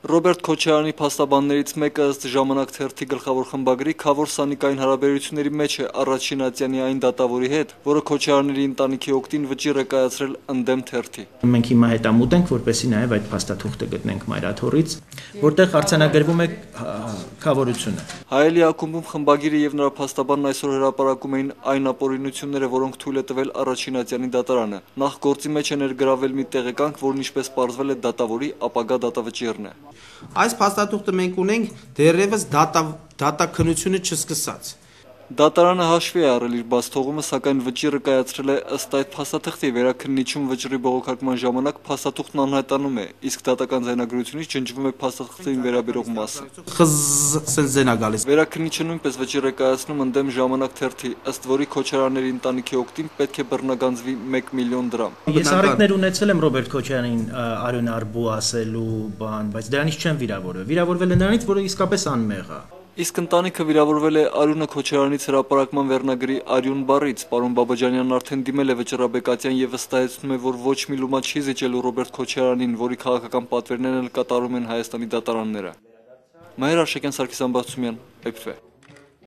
Ռոբերտ Քոչարյանի փաստաբաններից մեկը ըստ «Ժամանակ» թերթի գլխավոր խմբագրի Քավոր Սանիկային հարաբերությունների մեջ է Առաջին ատյանի այն դատավորի հետ, որը Քոչարյանների ընտանիքի օգտին վճիռ է կայացրել ընդդեմ թերթի։ Մենք հիմա հետամուտ ենք, որպեսզի նաև այդ փաստաթուղթը գտնենք մայրաթորից, որտեղ արձանագրվում է քավորությունը։ Հայելի ակումբում խմբագիրը եւ նրա փաստաբանն այսօր հրապարակում էին այն ապօրինությունները, որոնք թույլ է տվել Առաջին ատյանի դատարանը։ Նախ գործի մեջ է ներգրավել մի տեղեկանք, որն ինչպես պարզվել է դատավորի ապագա դատավճիռն է։ Այս փաստաթուղթը մենք ունենք դեռևս դատաքննությունը չսկսած։ Դատարանը հաշվի է առել իր բացթողումը, սակայն վճիռը կայացրել է ըստ այդ փաստաթղթի վերաքննիչում վճռի բողոքարկման ժամանակ փաստաթուղթն անհայտանում է, իսկ դատական ձայնագրությունից ջնջվում է փաստաթղթին վերաբերող մասը։ Վերաքննիչը նույնպես վճիռ է կայացնում ընդդեմ «Ժամանակ» թերթի, ըստ որի Քոչարյանների ընտանիքի օգտին պետք է բռնագանձվի 1 միլիոն դրամ։ Ես առիթներ ունեցել եմ Ռոբերտ Քոչարյանին արյուն արբու ասելու բան, բայց դրանից չեմ վիրավորվել։ Վիրավորվել է նրանից, որը իսկապես անմեղ է։ Իսկ ընտանիքը վիրավորվել է Արյունը Քոչարյանից հրապարակման վերնագրի «Արյուն» բառից։ Պարոն Բաբաջանյանն արդեն դիմել է վճռաբեկատյան եւ վստահեցնում է, որ ոչ մի լումա չի զիջելու Ռոբերտ Քոչարյանին, որի քաղաքական պատվերներն էլ կատարում են Հայաստանի դատարանները։ Մայր Արշակյան, Սարգիս Ամբարձումյան, ԷՓ։